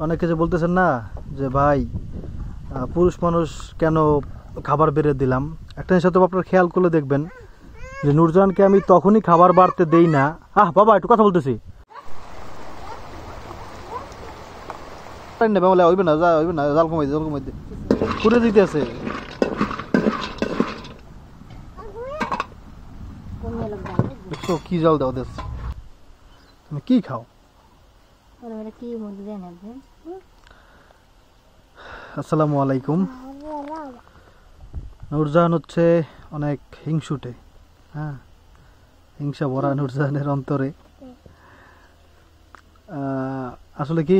অনেকে যে বলতেছেন না যে ভাই পুরুষ মানুষ কেন খাবার বেড়ে দিলাম, একটা জিনিস হয়তো আপনারা খেয়াল করলে দেখবেন যে নূরজাহানকে আমি তখনই খাবার বাড়তে দেই না। বাবা একটু কথা বলতেছি, হইবে না জাল কমাই দে পুরে দিতে আছে। কি জাল দাও দেশ, তুমি কি খাও? আসসালামু আলাইকুম। নূরজাহান হচ্ছে অনেক হিংসুটে, হ্যাঁ, হিংসা ভরা নূরজাহানের অন্তরে। আসলে কি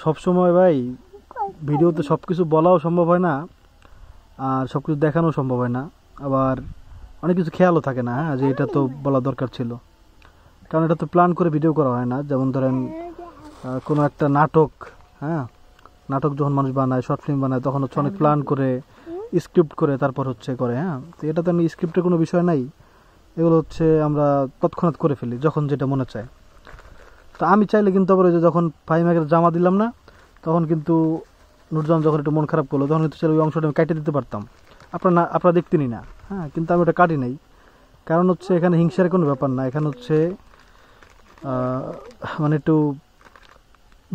সবসময় ভাই ভিডিওতে সবকিছু বলাও সম্ভব হয় না, আর সবকিছু দেখানো সম্ভব হয় না, আবার অনেক কিছু খেয়ালও থাকে না, হ্যাঁ, যে এটা তো বলা দরকার ছিল, কারণ এটা তো প্ল্যান করে ভিডিও করা হয় না। যেমন ধরেন কোনো একটা নাটক, হ্যাঁ, নাটক যখন মানুষ বানায়, শর্ট ফিল্ম বানায়, তখন হচ্ছে অনেক প্ল্যান করে স্ক্রিপ্ট করে তারপর হচ্ছে করে, হ্যাঁ। তো এটা তো আমি স্ক্রিপ্টের কোনো বিষয় নাই, এগুলো হচ্ছে আমরা তৎক্ষণাৎ করে ফেলি যখন যেটা মনে চায়। তো আমি চাইলে কিন্তু আবার যে যখন ফাইমাকে জামা দিলাম না, তখন কিন্তু নূরজাহান যখন একটু মন খারাপ করলো, তখন কিন্তু ওই অংশটা আমি কেটে দিতে পারতাম, আপনারা দেখতেনি না, হ্যাঁ, কিন্তু আমি ওটা কাটি নাই। কারণ হচ্ছে এখানে হিংসার কোনো ব্যাপার না, এখানে হচ্ছে মানে একটু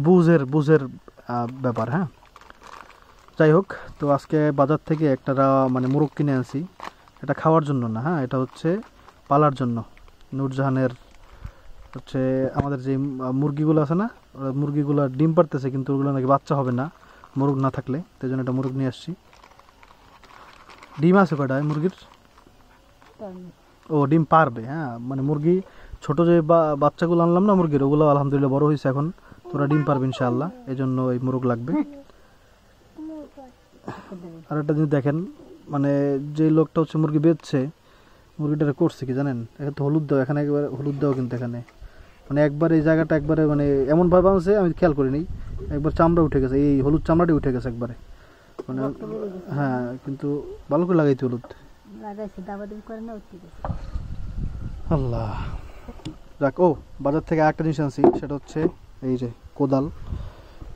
বুঝের ব্যাপার, হ্যাঁ। যাই হোক, তো আজকে বাজার থেকে একটা মানে মোরগ কিনে আনছি, এটা খাওয়ার জন্য না, হ্যাঁ, এটা হচ্ছে পালার জন্য। নূরজাহানের হচ্ছে আমাদের যে মুরগিগুলো আছে না, মুরগিগুলো ডিম পারতেছে, কিন্তু ওগুলো নাকি বাচ্চা হবে না মোরগ না থাকলে, তাই জন্য একটা মোরগ নিয়ে আসছি। ডিম আছে কয়টা মুরগির? ও ডিম পারবে, হ্যাঁ, মানে মুরগি ছোট যে বাচ্চাগুলো আনলাম না মুরগির, ওগুলো আলহামদুলিল্লাহ বড় হয়েছে, এখন তোরা ডিম পারবে ইনশাআল্লাহ, এই জন্য এই মোরগ লাগবে। আর একটা জিনিস দেখেন, মানে যে লোকটা হচ্ছে মুরগি বেচছে, মুরগিটা করছে কি জানেন, এখানে তো হলুদ দেওয়া, এখানে একবারে হলুদ দেওয়া, কিন্তু এখানে মানে একবার এই জায়গাটা একবারে মানে এমন ভাবে বানছে আমি খেয়াল করিনি, একবার চামড়া উঠে গেছে, এই হলুদ চামড়াটি উঠে গেছে একবারে, মানে হ্যাঁ, কিন্তু ভালো করে লাগাইতে হলুদ। আল্লাহ যাক। ও বাজার থেকে আরেকটা জিনিস আনছি, সেটা হচ্ছে এই যে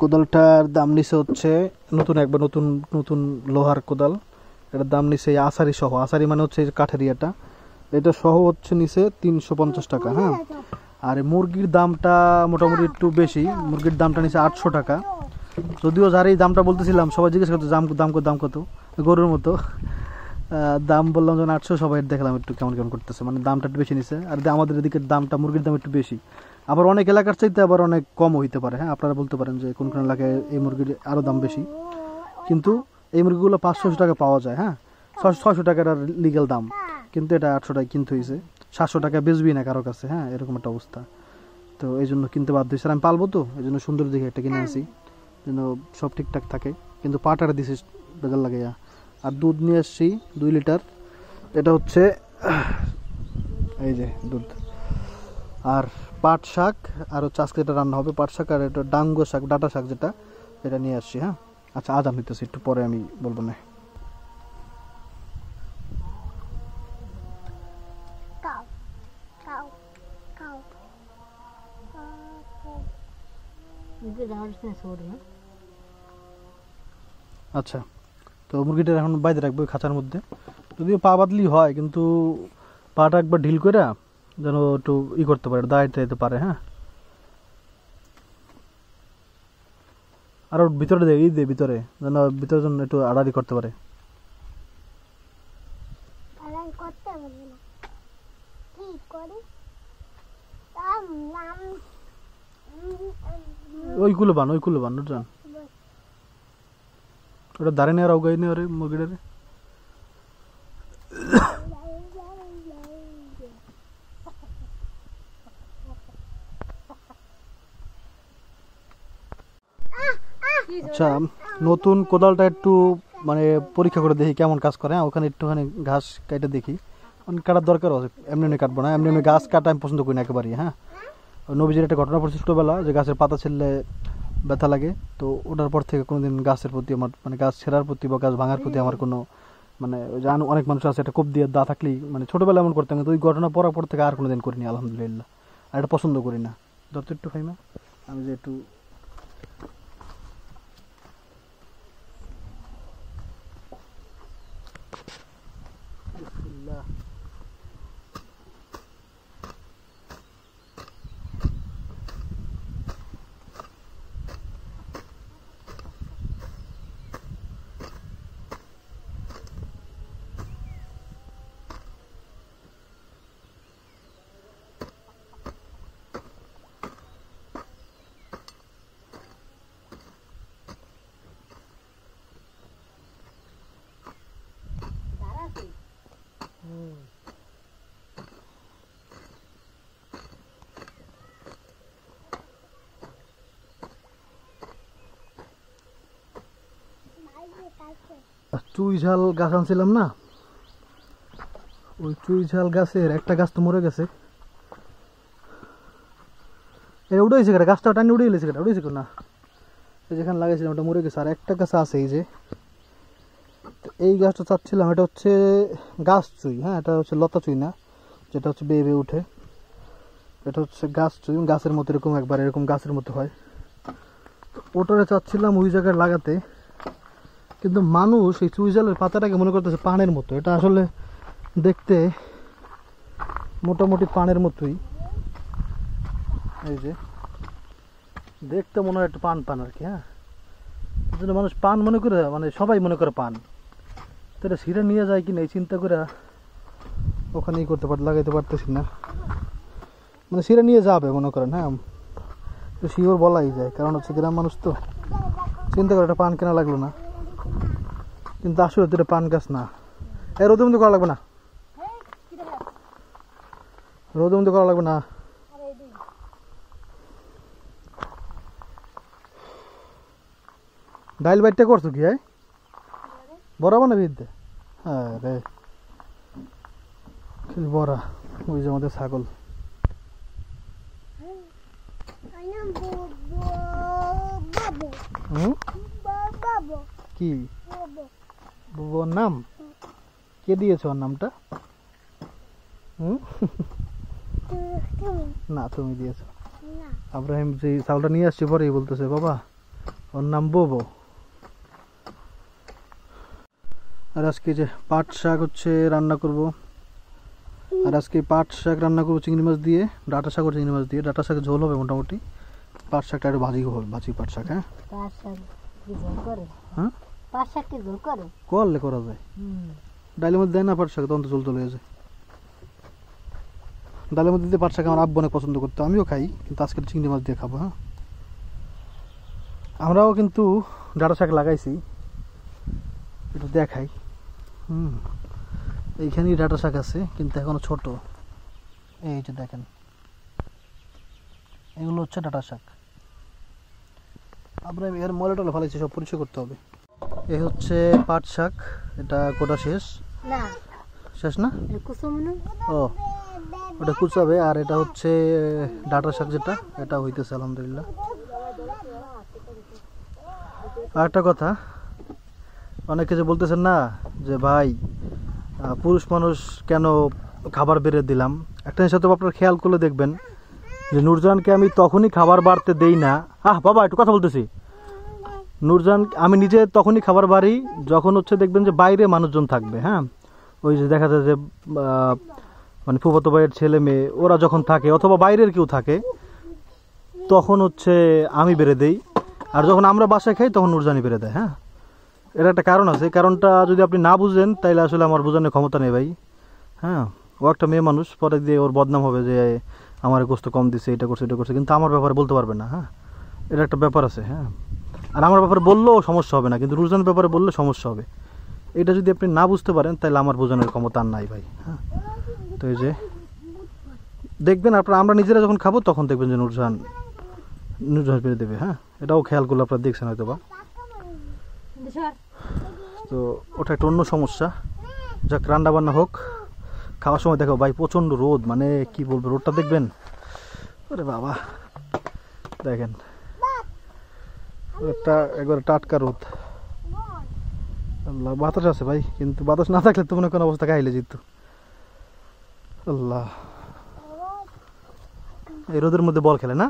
কোদালটার দাম নিচে হচ্ছে নতুন লোহার কোদাল, এটার দাম নিচে আসারি সহ, আসারি মানে হচ্ছে কাঠের ইয়েটা, এটা সহ হচ্ছে নিচে 350 টাকা, হ্যাঁ। আর মুরগির দামটা মোটামুটি একটু বেশি, মুরগির দামটা নিচে 800 টাকা। যদিও যার এই দামটা বলতেছিলাম সবাই জিজ্ঞেস করতো দাম কত, গরুর মতো দাম বললাম যখন 800, সবাই দেখলাম একটু কেমন করতেছে, মানে দামটা একটু বেশি নিছে। আর আমাদের এদিকের দামটা মুরগির দাম একটু বেশি, আবার অনেক এলাকার চাইতে আবার অনেক কম হইতে পারে, হ্যাঁ। আপনারা বলতে পারেন যে কোন এলাকায় এই মুরগির আরও দাম বেশি, কিন্তু এই মুরগিগুলো 500 টাকা পাওয়া যায়, হ্যাঁ, 600 টাকার লিগ্যাল দাম, কিন্তু এটা 800 টাকা কিনতে হয়েছে, 700 টাকা বেচবি না কারো কাছে, হ্যাঁ, এরকম একটা অবস্থা। তো এই জন্য কিনতে বাধ্য হয়েছে, আমি পালবো তো এই জন্য সুন্দর দেখে একটা কিনে আনছি, যেন সব ঠিকঠাক থাকে, কিন্তু পাটাটা দিছে বেজার লাগে। আর দুধ নিয়ে আসছি 2 লিটার, এটা হচ্ছে এই যে দুধ, আর পাট শাক, আর হচ্ছে আজকে এটা রান্না হবে পাট শাক, আর এটা ডাঙ্গো শাক, ডাটা শাক যেটা, এটা নিয়ে আসছি, হ্যাঁ। আচ্ছা আদান হইতেছে, একটু পরে আমি বলবো না। আচ্ছা, তো মুরগিটা এখন বাইরে রাখবো খাঁচার মধ্যে, যদিও পা বাদলি হয়, কিন্তু পাটা একবার ঢিল করে যেন একটু করতে পারে, দাঁড়াইতে পারে, হ্যাঁ। আর ভিতরে ভিতরে যেন যেন একটু আড়াআড়ি করতে পারে। ওইগুলো বান বুঝলেন, ওটা দাঁড়ে নেওয়ার আউগাই নেই ওরে মুরগিটারে। আচ্ছা, নতুন কোদালটা একটু মানে পরীক্ষা করে দেখি কেমন কাজ করে, ওখানে একটুখানি ঘাস কেটে দেখি, কাটার দরকার আছে, এমনি কাটবো না, এমনি গাছ কাটা আমি পছন্দ করি না একেবারেই, হ্যাঁ। নবীজির একটা ঘটনা পড়ছে ছোটোবেলা, যে গাছের পাতা ছিঁড়লে ব্যথা লাগে, তো ওটার পর থেকে কোনোদিন গাছের প্রতি আমার মানে গাছ ছেঁড়ার প্রতি বা গাছ ভাঙার প্রতি আমার কোনো মানে অনেক মানুষ আছে একটা কোপ দিয়ে দা থাকলেই মানে ছোটোবেলা এমন করতাম, কিন্তু ওই ঘটনা পড়ার পর থেকে আর কোনোদিন করিনি আলহামদুলিল্লাহ, আর এটা পছন্দ করি না। যত একটু খাই না আমি যে একটু চুই ঝাল গাছ আনছিলাম না, ওই চুই ঝাল গাছের একটা গাছ তো মরে গেছে। এটা উঠেছে কেটে, গাছটা টানি উড়ে গেছে কেটে, উঠেছে না, এই যেখানে লাগাইছিলাম ওটা মরে গেছে। আর একটা গাছ আছে এই যে, এই গাছটা চাচ্ছিলাম, এটা হচ্ছে গাছ চুই। হ্যাঁ, এটা হচ্ছে লতা চুই না, যেটা হচ্ছে বেয়ে বেয়ে উঠে। এটা হচ্ছে গাছ চুই, গাছের মতো এরকম একবার এরকম গাছের মতো হয়। ওটারে চাচ্ছিলাম ওই জায়গায় লাগাতে, কিন্তু মানুষ এই চুই ঝালের পাতাটাকে মনে করতেছে পানের মতো। এটা আসলে দেখতে মোটামুটি পানের মতোই, এই যে দেখতে মনে হয় একটা পান পান আর কি। হ্যাঁ, এই জন্য মানুষ পান মনে করে, মানে সবাই মনে করে পান। তো এটা ছিঁড়ে নিয়ে যায় কিনা এই চিন্তা করে ওখানেই করতে লাগাইতে পারতেছি না। মানে ছিঁড়ে নিয়ে যাবে মনে করেন। হ্যাঁ, তো শিওর বলাই যায়, কারণ হচ্ছে গ্রাম মানুষ তো চিন্তা করে এটা পান কেনা লাগলো না, কিন্তু আসলে তো এটা পান গাছ না। এই রোদে মধ্যে করা লাগবে না, রোদে মধ্যে করা লাগবে না। ডাইল বাইটটা করছো কি? বড়া বানাবি? হ্যাঁ রে, বড়া। ওই যে আমাদের ছাগল। কি ওর নাম? কে দিয়েছ ওর নামটা? না, তুমি দিয়েছ। আব্রাহিম যে ছাগলটা নিয়ে আসছে পরেই বলতেছে বাবা ওর নাম বোবো। আর আজকে যে পাট শাক হচ্ছে রান্না করব। আর আজকে পাট শাক রান্না করবো চিংড়ি মাছ দিয়ে, ডাঁটা শাক ও চিংড়ি মাছ দিয়ে। ডাঁটা শাকের ঝোল হবে মোটামুটি, পাট শাকটা একটু ভাজি হবে, ভাজি পাট শাক। হ্যাঁ, হ্যাঁ করলে করা যায়, ডালের মধ্যে দেয় না পাট শাক, তখন তো ঝোল চলে যায়। ডালের মধ্যে দিয়ে পাট শাক আমার আব্বু অনেক পছন্দ করতো, আমিও খাই, কিন্তু আজকে চিংড়ি মাছ দিয়ে খাবো। হ্যাঁ, আমরাও কিন্তু ডাঁটা শাক লাগাইছি, একটু দেখাই। এইখানেই ডাঁটা শাক আছে, কিন্তু এখনো ছোট। এই যে দেখেন, এগুলো হচ্ছে ডাঁটা শাক। আমরা এর ময়লা টলা ফেলাইছি, সব পরিষ্কার করতে হবে। এই হচ্ছে পাট শাক, এটা কোটা শেষ না, শেষ না, ও ওটা কুচাবে। আর এটা হচ্ছে ডাঁটা শাক, যেটা এটা হইতেছে আলহামদুলিল্লাহ। আর একটা কথা, অনেকে যে বলতেছেন না যে ভাই পুরুষ মানুষ কেন খাবার বেড়ে দিলাম, একটা জিনিস হয়তো আপনারা খেয়াল করলে দেখবেন যে নূরজাহানকে আমি তখনই খাবার বাড়তে দেই না। বাবা একটু কথা বলতেছি। নূরজাহান আমি নিজে তখনই খাবার বাড়ি যখন হচ্ছে দেখবেন যে বাইরে মানুষজন থাকবে। হ্যাঁ, ওই যে দেখা যায় যে মানে ফুফাতো ভাইয়ের ছেলে মেয়ে ওরা যখন থাকে, অথবা বাইরের কেউ থাকে, তখন হচ্ছে আমি বেড়ে দেই। আর যখন আমরা বাসায় খাই তখন নূরজাহানই বেড়ে দেয়। হ্যাঁ, এর একটা কারণ আছে, কারণটা যদি আপনি না বুঝেন তাইলে আসলে আমার বোঝানোর ক্ষমতা নেই ভাই। হ্যাঁ, ও একটা মেয়ে মানুষ, পরে দিয়ে ওর বদনাম হবে যে আমার গোস্ত কম দিছে, এটা করছে এটা করছে, কিন্তু আমার ব্যাপারে বলতে পারবে না। হ্যাঁ, এটা একটা ব্যাপার আছে। হ্যাঁ, আর আমার ব্যাপারে বললেও সমস্যা হবে না, কিন্তু নূরজাহানের ব্যাপারে বললে সমস্যা হবে। এটা যদি আপনি না বুঝতে পারেন তাহলে আমার বোঝানোর ক্ষমতা আর নাই ভাই। হ্যাঁ, তো এই যে দেখবেন আপনারা, আমরা নিজেরা যখন খাবো তখন দেখবেন যে নূরজাহান পেরে দেবে। হ্যাঁ, এটাও খেয়াল করলে আপনারা দেখছেন হয়তো বা। তো ওটা একটা অন্য সমস্যা। যাক, রান্না বান্না হোক, খাওয়ার সময় দেখো ভাই প্রচণ্ড রোদ, মানে কি বলবো, রোদটা দেখবেন। আরে বাবা দেখেন, রোদটা একবার টাটকা রোদ। আল্লাহ, বাতাস আছে ভাই, কিন্তু বাতাস না থাকলে তো মনে কোনো অবস্থা খাইলে যেত। আল্লাহ, এই রোদের মধ্যে বল খেলে না?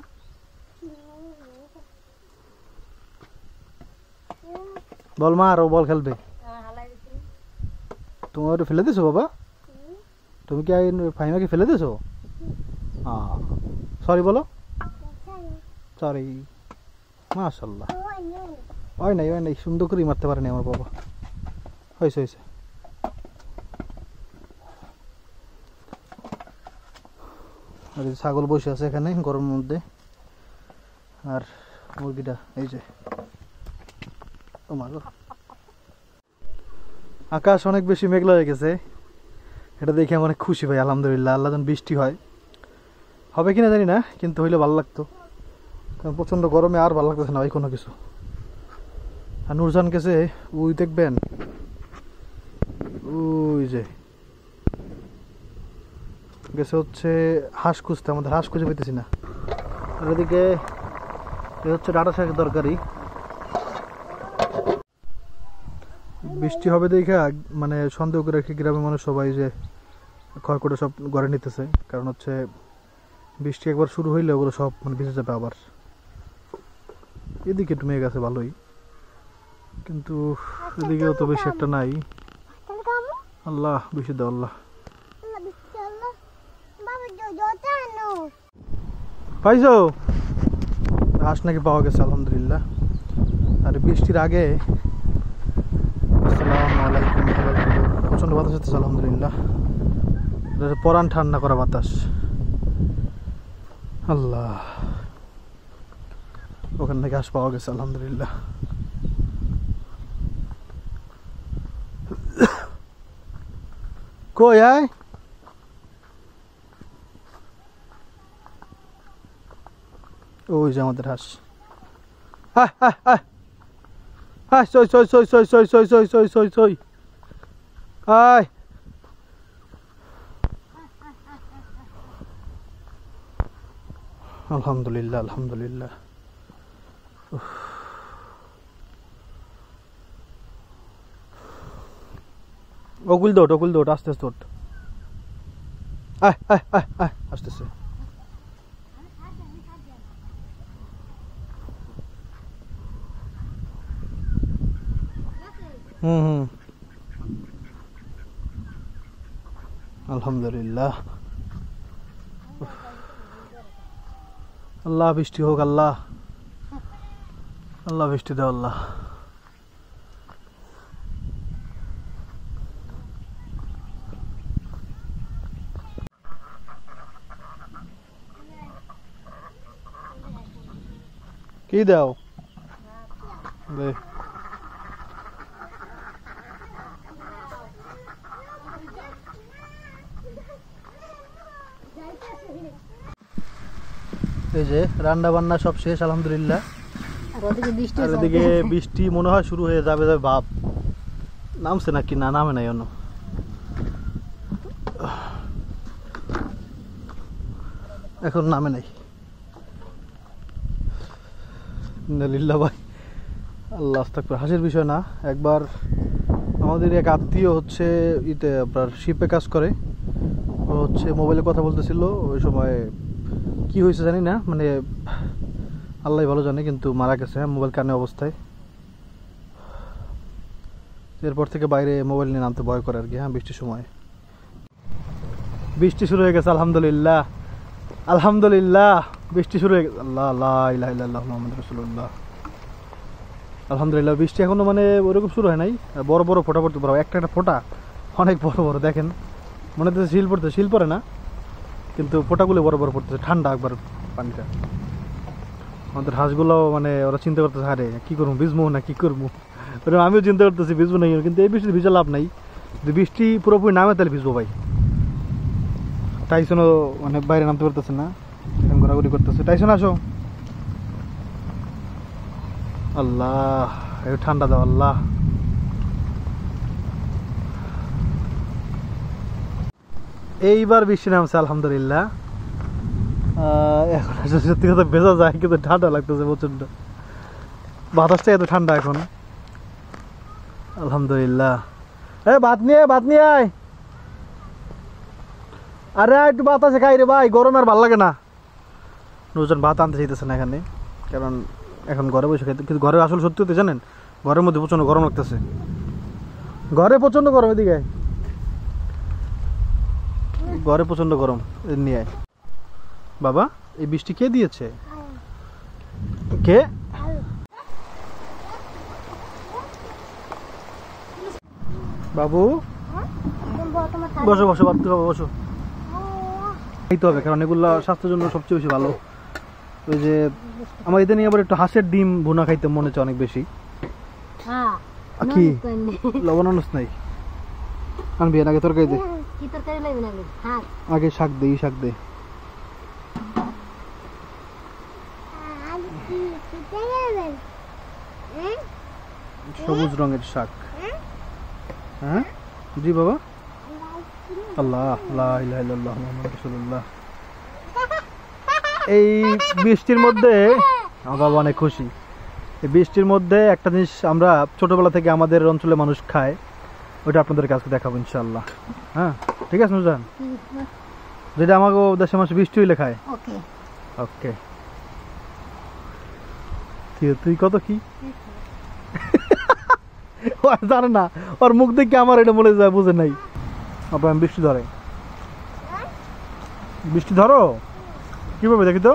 বল মা, আরো বল খেলবে। তোমার ফেলে দিছো বাবা? তুমি কি ফাইমাকে ফেলে দিছো? সরি বলো, সরি। মাশাআল্লাহ, হয় নাই হয় নাই, সুন্দর করেই মারতে পারেনি আমার বাবা। হয়েছে হয়েছে। আর ছাগল বসে আছে এখানে গরমের মধ্যে, আর মুরগিটা এই যে। আকাশ অনেক বেশি মেঘলা হয়ে গেছে, এটা দেখে আমি অনেক খুশি ভাই, আলহামদুলিল্লাহ। আল্লাহ যেন বৃষ্টি হয়, হবে কিনা জানি না, কিন্তু হইলে ভালো লাগতো, কারণ প্রচণ্ড গরমে আর ভালো লাগতেছে না ভাই কোনো কিছু। আর নূরজাহান গেছে ওই দেখবেন ওই যে গেছে হচ্ছে হাঁস খুঁজতে, আমাদের হাঁস খুঁজে পেতেছি না। আর এদিকে হচ্ছে ডাটা শাকের তরকারি। বৃষ্টি হবে দেখে মানে সন্দেহ করে রেখে গ্রামের মানুষ সবাই যে ক্ষয় করে সব ঘরে নিতেছে, কারণ হচ্ছে বৃষ্টি একবার শুরু হইলে ওগুলো সব মানে ভিজে যাবে আবার। এদিকে একটু মেঘ আছে ভালোই, কিন্তু এদিকেও তো বেশি একটা নাই। আল্লাহ বেশি দাও আল্লাহ। পাইছো হাঁস নাকি পাওয়া গেছে আলহামদুলিল্লাহ। আর বৃষ্টির আগে প্রচন্ড বাতাস হচ্ছে আলহামদুলিল্লাহ, পরান ঠান্ডা করা বাতাস। আল্লাহ ওখান থেকে হাঁস পাওয়া গেছে আলহামদুলিল্লাহ। কই আয় ওই যে আমাদের হাঁস। সই সই সই সই সই সই সই সই সই সই আয়। আলহামদুলিল্লাহ আলহামদুলিল্লাহ। ওগুল দৌড় আস্তে আস্তে ওঠ। আয় আয় আয় আয় আসতেছে। হুম আলহামদুলিল্লাহ। আল্লাহ বৃষ্টি হোক, আল্লাহ আল্লাহ বৃষ্টি দাও আল্লাহ। কি দাও দে। এই যে রান্না বান্না সব শেষ আলহামদুলিল্লাহ। আর এদিকে বৃষ্টি মনে হয় শুরু হয়ে যাবে যাবে ভাব। নামছে নাকি না নামে নাই অন্য। এখন নামে নাই। লিল্লা ভাই আল্লাহ আস্তাগফির। হাসির বিষয় না, একবার আমাদের এক আত্মীয় হচ্ছে ইতে আপনার শিপে কাজ করে, ও হচ্ছে মোবাইলে কথা বলতেছিল। ওই সময় কি হয়েছে জানি না, মানে আল্লাহ ভালো জানে, কিন্তু মারা গেছে মোবাইল কানে অবস্থায়। এরপর থেকে বাইরে মোবাইল নিয়ে নামতে ভয় করে আর কি। বৃষ্টির সময় বৃষ্টি শুরু হয়ে গেছে আলহামদুলিল্লাহ আলহামদুলিল্লাহ। বৃষ্টি শুরু হয়ে গেছে। আল্লাহ লা ইলাহা ইল্লাল্লাহ মুহাম্মাদুর রাসূলুল্লাহ। আলহামদুলিল্লাহ বৃষ্টি এখনো মানে ওরকম শুরু হয় নাই। বড় বড় ফোঁটা পড়তে পারো, একটা একটা ফোঁটা অনেক বড় বড়। দেখেন মনে হচ্ছে শিল পড়তেছে, শিল পড়ে না কিন্তু ফোঁটাগুলো বড় বড় পড়তেছে। ঠান্ডা একবার পানিটা। আমাদের হাঁসগুলো মানে ওরা চিন্তা করতেছে আরে কি করবো, ভিজবো না কি করবো। আমিও চিন্তা করতেছি ভিজবো না, কিন্তু এই বৃষ্টি ভিজে লাভ নাই। যদি বৃষ্টি পুরোপুরি নামে তাহলে ভিজবো ভাই। টাইসনও মানে বাইরে নামতে পারতেছে না, ঘোরাঘুরি করতেছে। টাইসন আসো। আল্লাহ একটু ঠান্ডা দাও আল্লাহ। এইবার বৃষ্টি নামছে আলহামদুলিল্লাহ। এখন সত্যি কথা ভেজা যায়, কিন্তু ঠান্ডা লাগতেছে প্রচন্ড। বাতাসটা এত ঠান্ডা এখন আলহামদুলিল্লাহ। ভাত নিয়ে আয়। আরে একটু বাতাসে খাই রে ভাই, গরম আর ভাল লাগে না। নুরজান ভাত আনতে চাইতেছে না এখানে, কারণ এখন ঘরে বসে খাইতে। কিন্তু ঘরে আসলে সত্যি হতে জানেন, ঘরের মধ্যে প্রচন্ড গরম লাগতেছে। ঘরে প্রচন্ড গরম, এদিকে ঘরে প্রচন্ড গরম। নিয়ে আয় বাবা। এই বৃষ্টি কে দিয়েছে? কে? বাবু বসো বসো, ভাবতে হবে বসো। খাইতে হবে, কারণ এগুলো স্বাস্থ্যের জন্য সবচেয়ে বেশি ভালো। ওই যে আমার ইদানিং আবার একটু হাঁসের ডিম ভুনা খাইতে মনে হচ্ছে অনেক বেশি। কি লবণ আনুস নাই? আনবি আগে তরকারি দে। আগে শাক দে, শাক দে। সবুজ রঙের শাক। হ্যাঁ জি বাবা। আল্লাহ লা ইলাহা ইল্লাল্লাহ মুহাম্মাদুর রাসূলুল্লাহ। এই বৃষ্টির মধ্যে আমার বাবা অনেক খুশি। এই বৃষ্টির মধ্যে একটা জিনিস আমরা ছোটবেলা থেকে আমাদের অঞ্চলে মানুষ খায়, ওটা আপনাদের কাছে দেখাবো ইনশাআল্লাহ। হ্যাঁ ঠিক আছে নুরজান, যেটা আমাকে দেশে মানুষ বৃষ্টি হইলে খায়। ওকে ওকে তুই কত কি জানে না, ওর মুখ দেখে আমার এটা বলে যায়, বুঝে নাই। আপনার বৃষ্টি ধরে, বৃষ্টি ধরো কিভাবে দেখি তো।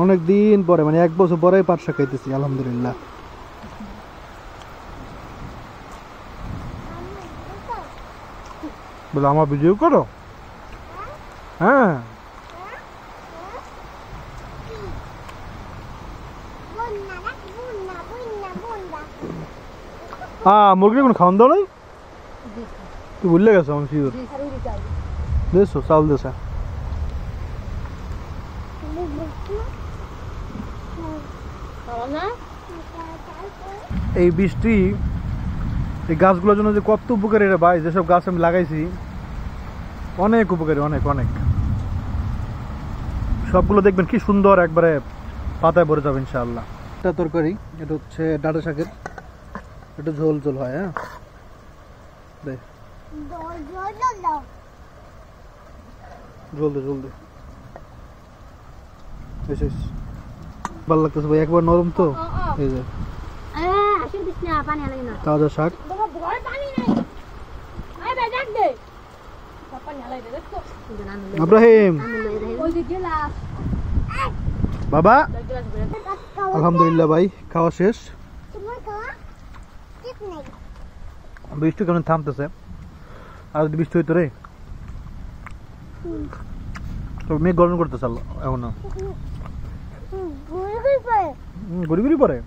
অনেক দিন পরে, মানে 1 বছর পরে পাট শাক খাইতেছি আলহামদুলিল্লাহ। বলে আমার ভিডিও করো। হ্যাঁ মুরগি কোনো খাওয়ান দাও নাই, তুই ভুলে গেছো আমি শিওর। দেশো চাল দেশা এই বৃষ্টি এই গাছগুলোর জন্য যে কত উপকারী রে ভাই, যেসব গাছ আমি লাগাইছি অনেক উপকারী, অনেক অনেক। সবগুলো দেখবেন কি সুন্দর একবারে পাতায় ভরে যাবে ইনশাআল্লাহ। এটা তরকারি, এটা হচ্ছে ডাঁটা শাকের, এটা ঝোল ঝোল হয়। হ্যাঁ ঝোল দে ঝোল দে, ভালো লাগতেছে ভাই, একবার নরম তো। এই যে তাজা শাক। ইব্রাহিম বাবা, আলহামদুলিল্লাহ ভাই খাওয়া শেষ। বৃষ্টি কেমন থামতেছে, আর যদি বৃষ্টি হইতো রে, তো মেঘ গরম করতেছে এখন গুড়ি গুড়ি পরে।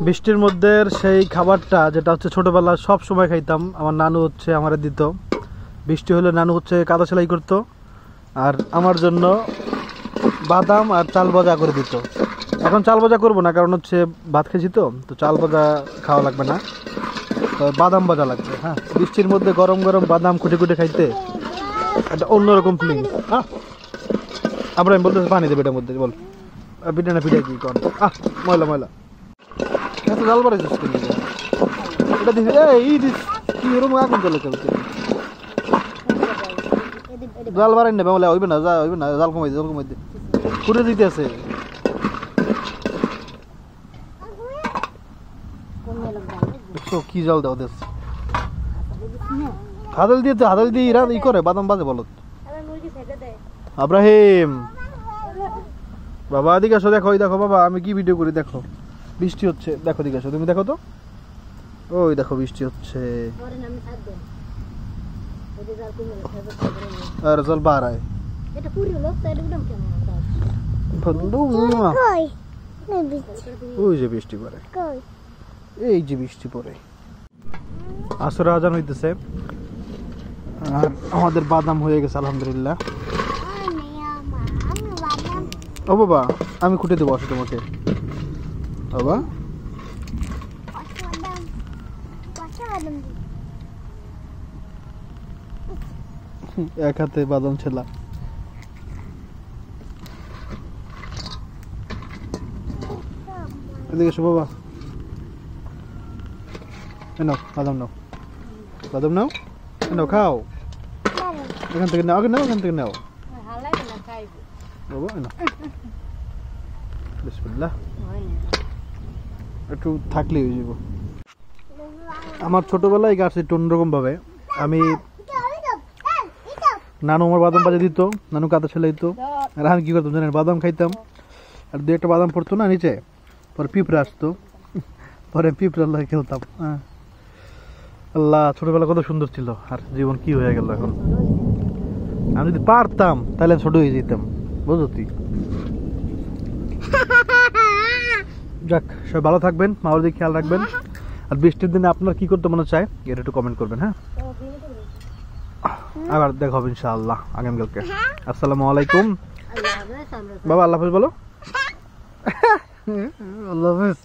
বৃষ্টির মধ্যে সেই খাবারটা যেটা হচ্ছে ছোটবেলা সব সময় খাইতাম, আমার নানু হচ্ছে আমারে দিত। বৃষ্টি হলে নানু হচ্ছে কাদা সেলাই করতো, আর আমার জন্য বাদাম আর চাল ভাজা করে দিত। এখন চাল ভাজা করবো না, কারণ হচ্ছে ভাত খেয়েছি তো, তো চাল ভাজা খাওয়া লাগবে না, তো বাদাম ভাজা লাগবে। হ্যাঁ বৃষ্টির মধ্যে গরম গরম বাদাম কুটে কুটে খাইতে একটা অন্যরকম ফিলিংস। হ্যাঁ আমরা আমি বলতেছি পানি দেবে এটার মধ্যে, বল পিঠে না পিঠে কি কর। ময়লা ময়লা এত জাল বাড়াইছিস এটা দিস, এই দিস কি এরকম আগুন চলে চলছে, জাল বাড়াই নেবে বলে হইবে না, যা হইবে না, জাল কমাই জাল কমাই পুরে দিতে আছে। দেখছো কি জাল দাও দেশ, হাদল দিয়ে তো হাদল দিয়ে ইরা ই করে বাদাম বাজে বলো। ইব্রাহিম বাবা এদিকে আসো, দেখো, ওই দেখো বাবা আমি কি ভিডিও করি, দেখো বৃষ্টি হচ্ছে, দেখো এদিকে আসো তুমি, দেখো তো ওই দেখো বৃষ্টি হচ্ছে, আর জল বাড়ায়। ওই যে বৃষ্টি পড়ে, এই যে বৃষ্টি পড়ে, আসর আজান হইতেছে, আর আমাদের বাদাম হয়ে গেছে আলহামদুলিল্লাহ। ও বাবা আমি খুঁটে দেবো, আসো তোমাকে বাবা। এক হাতে বাদাম ছেলা, এদিকে এসো বাবা, নাও বাদাম নাও, বাদাম নাও, নাও খাও, এখান থেকে নাও, আগে নাও, এখান থেকে নাও বাবা, নাও বিসমিল্লাহ। একটু থাকলেই হয়ে যাব। আমার ছোটবেলায় গাছ একটু অন্যরকম ভাবে, আমি নানু আমার বাদাম বাজে দিত, নানু কাদা ছেলে দিত, আর আমি কি করতাম জানেন, বাদাম খাইতাম, আর দু একটা বাদাম পড়তো না নিচে, পরে পিঁপড়ে আসতো, পরে পিঁপড়ে আল্লাহ খেলতাম। হ্যাঁ আল্লাহ ছোটবেলা কত সুন্দর ছিল, আর জীবন কি হয়ে গেল এখন। আমি যদি পারতাম তাহলে ছোট হয়ে যেতাম, বুঝো তুই। যাক সবাই ভালো থাকবেন, মাওর দিকে খেয়াল রাখবেন, আর বৃষ্টির দিনে আপনার কি করতে মনে চায় এটা একটু কমেন্ট করবেন। হ্যাঁ, আবার দেখা হবে ইনশাআল্লাহ আগামীকালকে। আসসালামু আলাইকুম বাবা, আল্লাহ হাফেজ বলো। আল্লাহ হাফেজ।